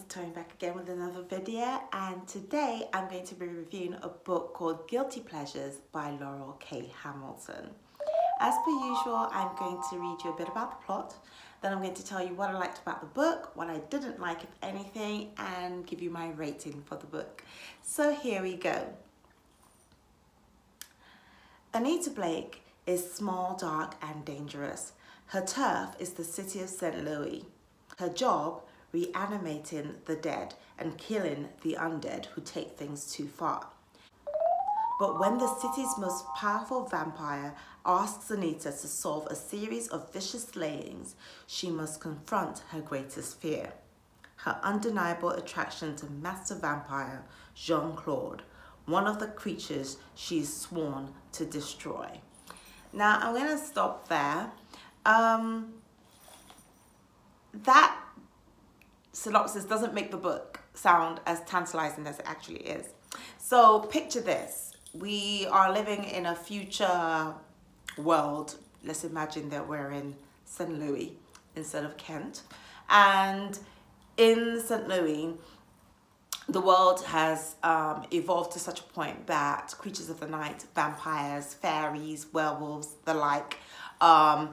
it's Tony back again with another video, and today I'm going to be reviewing a book called Guilty Pleasures by Laurell Hamilton. As per usual, I'm going to read you a bit about the plot, then I'm going to tell you what I liked about the book, what I didn't like if anything, and give you my rating for the book. So here we go. Anita Blake is small, dark and dangerous. Her turf is the city of St. Louis. Her job, reanimating the dead and killing the undead who take things too far. But when the city's most powerful vampire asks Anita to solve a series of vicious slayings, she must confront her greatest fear: her undeniable attraction to master vampire Jean-Claude, one of the creatures she's sworn to destroy. Now I'm going to stop there. That synopsis doesn't make the book sound as tantalizing as it actually is. So picture this. We are living in a future world. Let's imagine that we're in St. Louis instead of Kent. And in St. Louis, the world has evolved to such a point that creatures of the night, vampires, fairies, werewolves, the like, are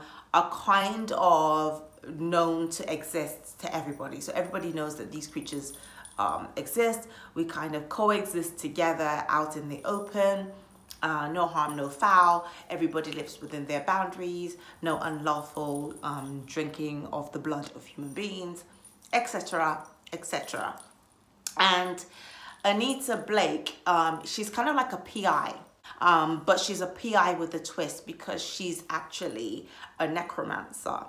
kind of known to exist to everybody. So everybody knows that these creatures exist. We kind of coexist together out in the open. No harm, no foul. Everybody lives within their boundaries. No unlawful drinking of the blood of human beings, etc., etc. And Anita Blake, she's kind of like a PI. But she's a PI with a twist because she's actually a necromancer.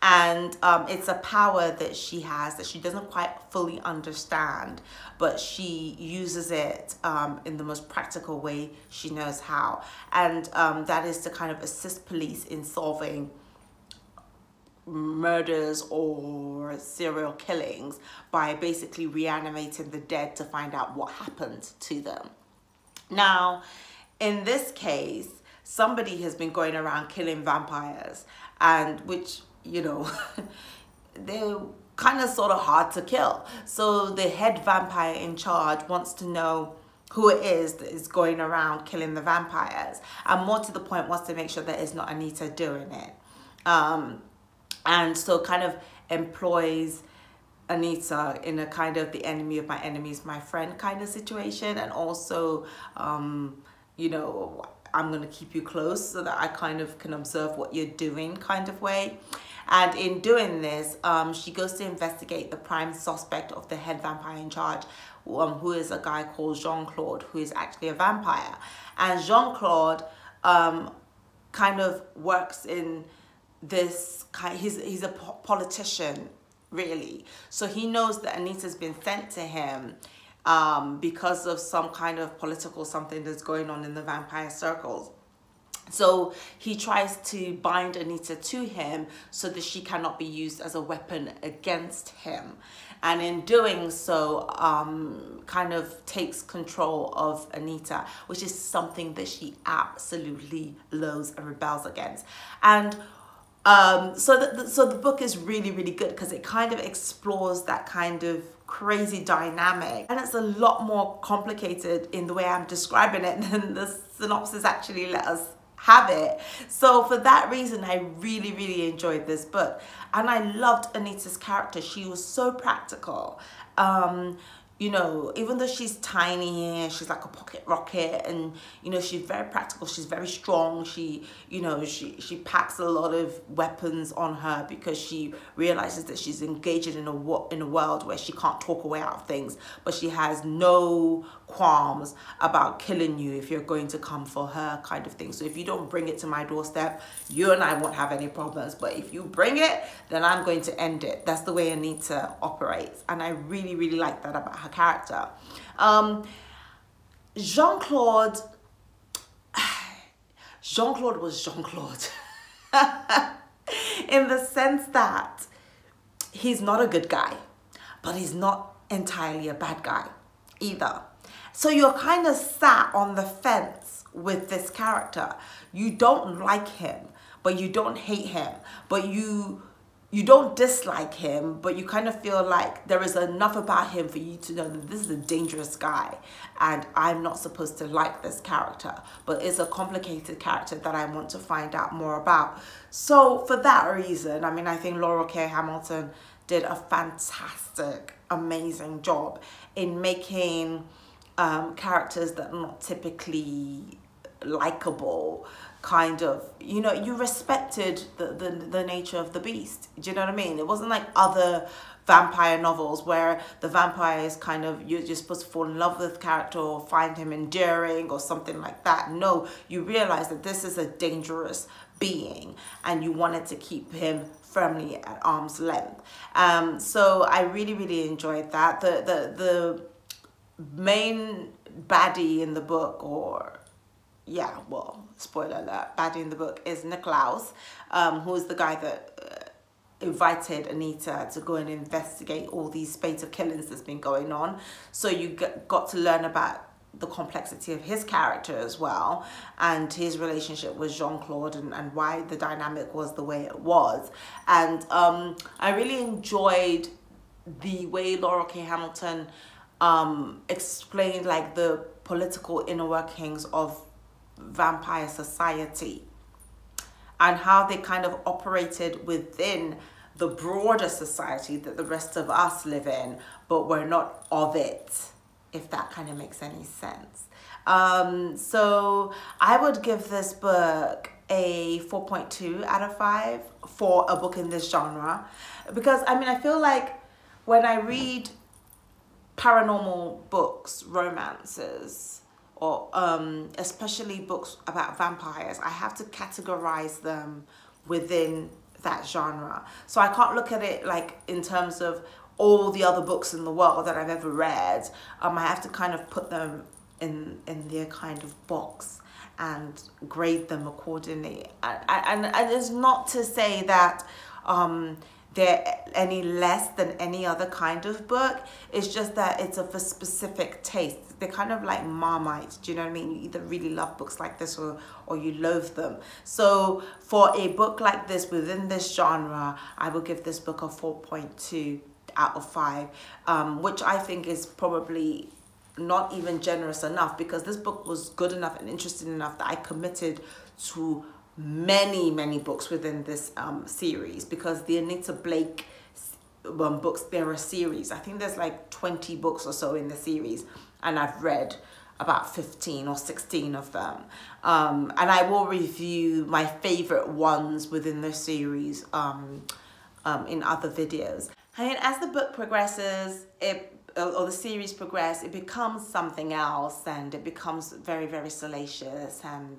And it's a power that she has that she doesn't quite fully understand, but she uses it in the most practical way she knows how. And that is to kind of assist police in solving murders or serial killings by basically reanimating the dead to find out what happened to them. Now, in this case, somebody has been going around killing vampires, and which, you know, they're kind of sort of hard to kill. So the head vampire in charge wants to know who it is that is going around killing the vampires, and more to the point wants to make sure that it's not Anita doing it. And so kind of employs Anita in a kind of the enemy of my enemy is my friend kind of situation. And also, you know, I'm going to keep you close so that I kind of can observe what you're doing kind of way. And in doing this, she goes to investigate the prime suspect of the head vampire in charge, who is a guy called Jean-Claude, who is actually a vampire. And Jean-Claude kind of works in this kind, he's a politician, really. So he knows that Anita's been sent to him because of some kind of political something that's going on in the vampire circles. So he tries to bind Anita to him so that she cannot be used as a weapon against him. And in doing so, kind of takes control of Anita, which is something that she absolutely loathes and rebels against. And so the book is really, really good because it kind of explores that kind of crazy dynamic, and it's a lot more complicated in the way I'm describing it than the synopsis actually let us have it. So for that reason, I really, really enjoyed this book, and I loved Anita's character. She was so practical. You know, even though she's tiny, she's like a pocket rocket, and, you know, she's very practical, she's very strong. She, you know, she packs a lot of weapons on her because she realizes that she's engaging in a world where she can't talk her way out of things, but she has no qualms about killing you if you're going to come for her kind of thing. So if you don't bring it to my doorstep, you and I won't have any problems, but if you bring it, then I'm going to end it. That's the way Anita operates, and I really, really like that about her character. Jean-Claude was Jean-Claude in the sense that he's not a good guy, but he's not entirely a bad guy either. So you're kind of sat on the fence with this character. You don't like him, but you don't hate him, but you you don't dislike him, but you kind of feel like there is enough about him for you to know that this is a dangerous guy and I'm not supposed to like this character, but it's a complicated character that I want to find out more about. So for that reason, I mean, I think Laurell K. Hamilton did a fantastic, amazing job in making characters that are not typically likable, kind of, you know, you respected the nature of the beast. Do you know what I mean? It wasn't like other vampire novels where the vampire is kind of, you're just supposed to fall in love with the character or find him endearing or something like that. No, you realize that this is a dangerous being and you wanted to keep him firmly at arm's length. So I really enjoyed that. The main baddie in the book, or yeah, well, spoiler alert, baddie in the book is Nicklaus, who is the guy that invited Anita to go and investigate all these spate of killings that's been going on. So you got to learn about the complexity of his character as well, and his relationship with Jean-Claude, and why the dynamic was the way it was. And I really enjoyed the way Laurell K. Hamilton explained like the political inner workings of vampire society and how they kind of operated within the broader society that the rest of us live in, but we're not of it, if that kind of makes any sense. So I would give this book a 4.2 out of 5 for a book in this genre, because I mean, I feel like when I read paranormal books, romances, or especially books about vampires, I have to categorize them within that genre. So I can't look at it like in terms of all the other books in the world that I've ever read. I have to kind of put them in their kind of box and grade them accordingly. And it's not to say that they're any less than any other kind of book. It's just that it's of a specific taste. They're kind of like Marmite, do you know what I mean? You either really love books like this or you loathe them. So for a book like this within this genre, I will give this book a 4.2 out of 5, which I think is probably not even generous enough, because this book was good enough and interesting enough that I committed to many books within this series, because the Anita Blake books, they're a series. I think there's like 20 books or so in the series, and I've read about 15 or 16 of them. And I will review my favorite ones within the series in other videos. I mean, as the book progresses, or the series progresses, it becomes something else, and it becomes very salacious and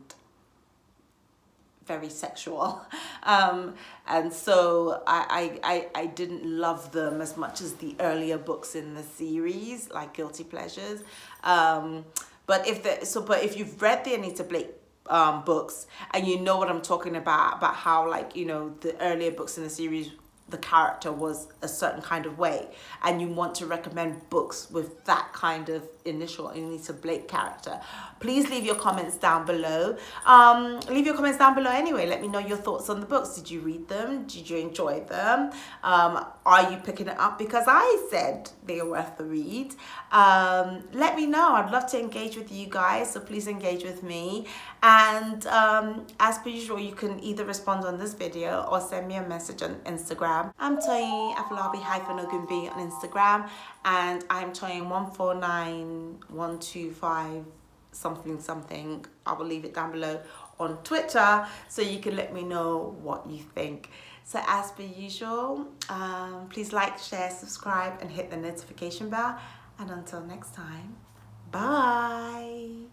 very sexual, and so I didn't love them as much as the earlier books in the series, like Guilty Pleasures. But if you've read the Anita Blake books, and you know what I'm talking about how, like, you know, the earlier books in the series, the character was a certain kind of way, and you want to recommend books with that kind of initial Anita Blake character, please leave your comments down below. Leave your comments down below anyway. Let me know your thoughts on the books. Did you read them? Did you enjoy them? Are you picking it up because I said they are worth the read? Let me know. I'd love to engage with you guys, so please engage with me. And as per usual, you can either respond on this video or send me a message on Instagram. I'm Toyin Afolabi-Ogunbi on Instagram, and I'm Toyin 149125 something. I will leave it down below on Twitter, so you can let me know what you think. So as per usual, please like, share, subscribe, and hit the notification bell. And until next time, bye.